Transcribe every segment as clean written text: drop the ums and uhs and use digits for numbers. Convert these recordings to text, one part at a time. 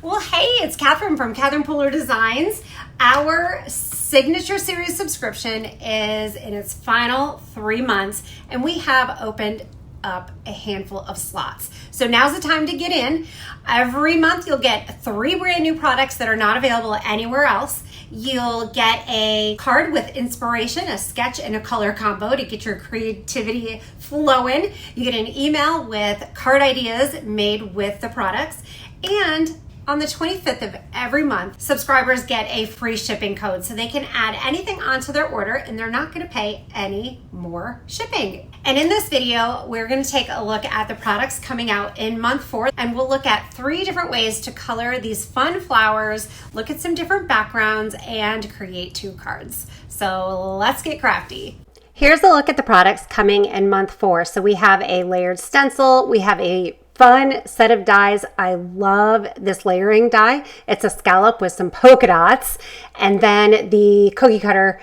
Well, hey, it's Catherine from Catherine Puller Designs. Our signature series subscription is in its final 3 months, and we have opened up a handful of slots. So now's the time to get in. Every month you'll get 3 brand new products that are not available anywhere else. You'll get a card with inspiration, a sketch, and a color combo to get your creativity flowing. You get an email with card ideas made with the products. And on the 25th of every month, subscribers get a free shipping code so they can add anything onto their order and they're not going to pay any more shipping. And in this video, we're going to take a look at the products coming out in month 4, and we'll look at 3 different ways to color these fun flowers, look at some different backgrounds, and create 2 cards. So let's get crafty. Here's a look at the products coming in month 4. So we have a layered stencil, we have a fun set of dies. I love this layering die. It's a scallop with some polka dots, and then the cookie cutter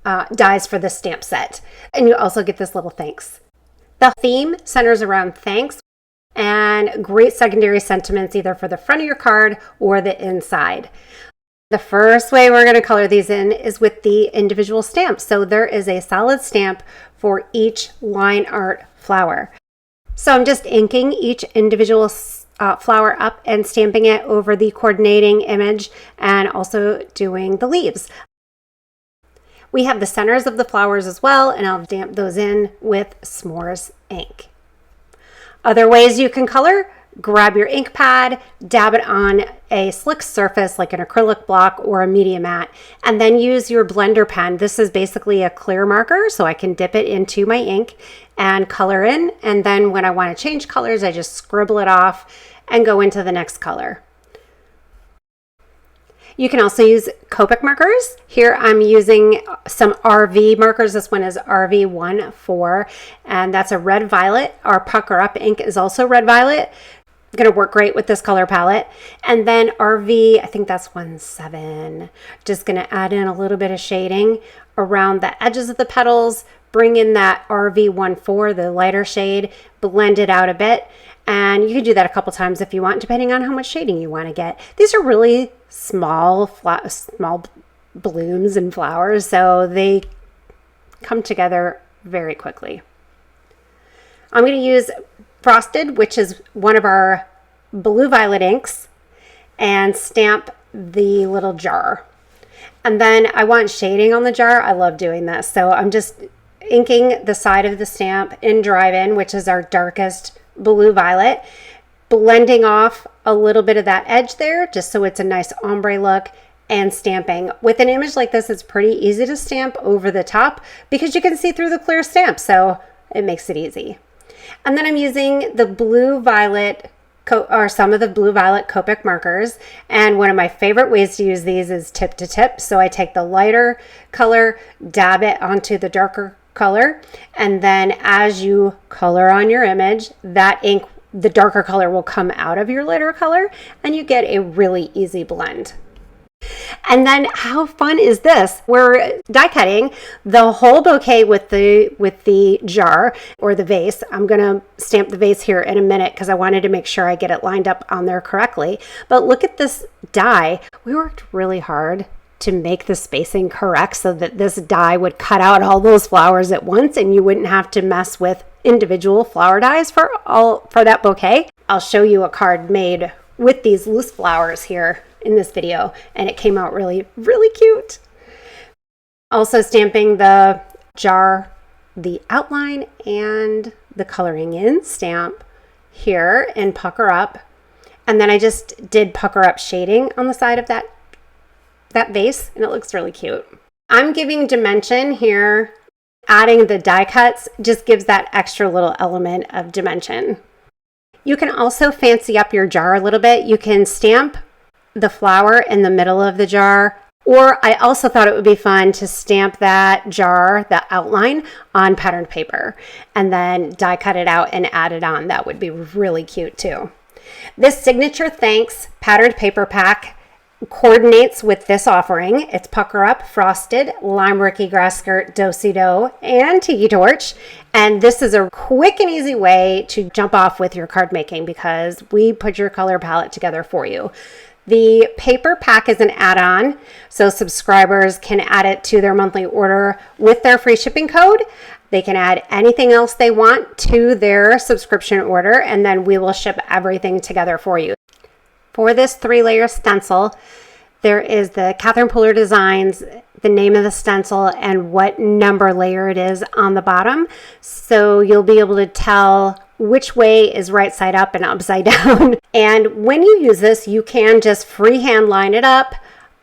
dies for the stamp set. And you also get this little thanks. The theme centers around thanks and great secondary sentiments either for the front of your card or the inside. The first way we're going to color these in is with the individual stamps. So there is a solid stamp for each line art flower. So I'm just inking each individual flower up and stamping it over the coordinating image and also doing the leaves. We have the centers of the flowers as well, and I'll stamp those in with s'mores ink. Other ways you can color: grab your ink pad, dab it on a slick surface like an acrylic block or a media mat, and then use your blender pen. This is basically a clear marker, so I can dip it into my ink and color in, and then when I want to change colors, I just scribble it off and go into the next color. You can also use Copic markers. Here I'm using some RV markers. This one is RV14, and that's a red violet. Our Pucker Up ink is also red violet. Going to work great with this color palette. And then RV, I think that's 17. Just going to add in a little bit of shading around the edges of the petals, bring in that RV14, the lighter shade, blend it out a bit. And you can do that a couple times if you want, depending on how much shading you want to get. These are really small blooms and flowers, so they come together very quickly. I'm going to use Frosted, which is one of our blue violet inks, and stamp the little jar. And then I want shading on the jar. I love doing this. So I'm just inking the side of the stamp in Drive-In, which is our darkest blue violet, blending off a little bit of that edge there just so it's a nice ombre look, and stamping. With an image like this, it's pretty easy to stamp over the top because you can see through the clear stamp, so it makes it easy. And then I'm using the blue violet or some of the blue violet Copic markers, and one of my favorite ways to use these is tip to tip. So I take the lighter color, dab it onto the darker color, and then as you color on your image, that ink, the darker color, will come out of your lighter color and you get a really easy blend. And then how fun is this? We're die cutting the whole bouquet with the jar or the vase. I'm going to stamp the vase here in a minute because I wanted to make sure I get it lined up on there correctly. But look at this die. We worked really hard to make the spacing correct so that this die would cut out all those flowers at once and you wouldn't have to mess with individual flower dies for that bouquet. I'll show you a card made with these loose flowers here in this video, and it came out really, really cute. Also stamping the jar, the outline and the coloring in stamp here in Pucker Up, and then I just did Pucker Up shading on the side of that vase, and it looks really cute. I'm giving dimension here. Adding the die cuts just gives that extra little element of dimension. You can also fancy up your jar a little bit. You can stamp the flower in the middle of the jar, or I also thought it would be fun to stamp that jar, that outline, on patterned paper and then die cut it out and add it on. That would be really cute too. This signature thanks patterned paper pack coordinates with this offering. It's Pucker Up, Frosted, Lime Rookie Grass Skirt, Do-Si-Do, and Tiki Torch. And this is a quick and easy way to jump off with your card making because we put your color palette together for you. The paper pack is an add-on, so subscribers can add it to their monthly order with their free shipping code. They can add anything else they want to their subscription order, and then we will ship everything together for you. For this 3-layer stencil, there is the Catherine Puller Designs, the name of the stencil, and what number layer it is on the bottom. So you'll be able to tell which way is right side up and upside down. And when you use this, you can just freehand line it up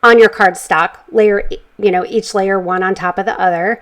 on your cardstock, layer, each layer one on top of the other.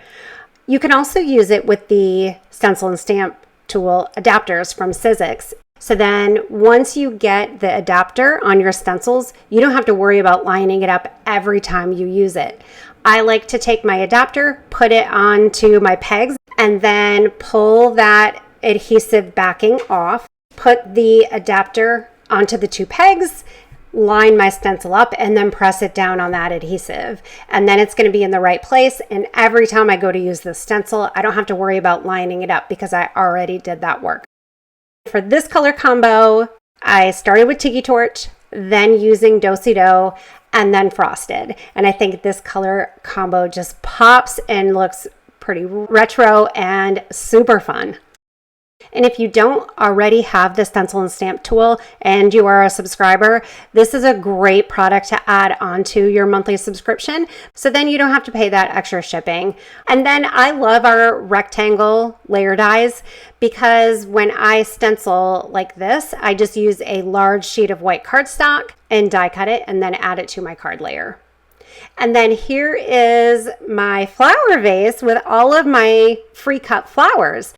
You can also use it with the Stencil and Stamp tool adapters from Sizzix. So then once you get the adapter on your stencils, you don't have to worry about lining it up every time you use it. I like to take my adapter, put it onto my pegs, and then pull that adhesive backing off, put the adapter onto the 2 pegs, line my stencil up, and then press it down on that adhesive. And then it's going to be in the right place. And every time I go to use the stencil, I don't have to worry about lining it up because I already did that work. For this color combo, I started with Tiki Torch, then using Do-Si-Do, and then Frosted. And I think this color combo just pops and looks pretty retro and super fun. And if you don't already have the Stencil and Stamp tool and you are a subscriber, this is a great product to add onto your monthly subscription. So then you don't have to pay that extra shipping. And then I love our rectangle layer dies because when I stencil like this, I just use a large sheet of white cardstock and die cut it and then add it to my card layer. And then here is my flower vase with all of my free cut flowers.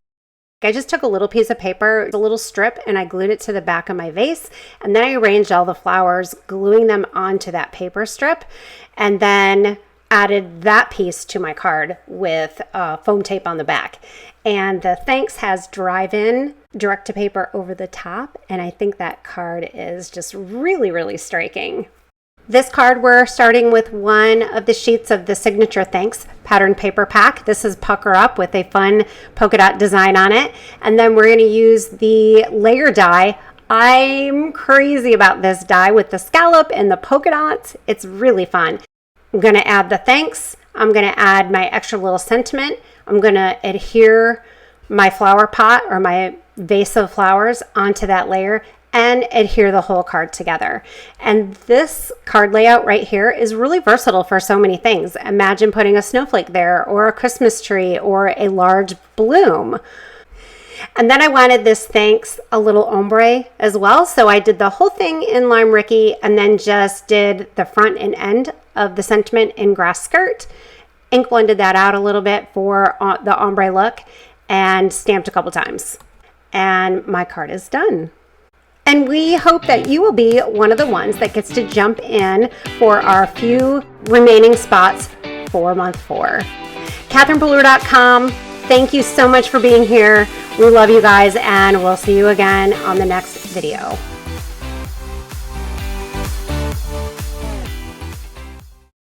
I just took a little piece of paper, a little strip, and I glued it to the back of my vase. And then I arranged all the flowers, gluing them onto that paper strip, and then added that piece to my card with foam tape on the back. And the thanks has drive-in direct to paper over the top. And I think that card is just really, really striking. This card, we're starting with one of the sheets of the Signature Thanks pattern paper pack. This is Pucker Up with a fun polka dot design on it. And then we're going to use the layer die. I'm crazy about this die with the scallop and the polka dots. It's really fun. I'm going to add the thanks. I'm going to add my extra little sentiment. I'm going to adhere my flower pot or my vase of flowers onto that layer and adhere the whole card together. And this card layout right here is really versatile for so many things. Imagine putting a snowflake there, or a Christmas tree, or a large bloom. And then I wanted this thanks a little ombre as well, so I did the whole thing in Lime Ricky and then just did the front and end of the sentiment in grass skirt, ink blended that out a little bit for the ombre look, and stamped a couple times. And my card is done. And we hope that you will be one of the ones that gets to jump in for our few remaining spots for month 4. CatherinePuller.com. Thank you so much for being here. We love you guys, and we'll see you again on the next video.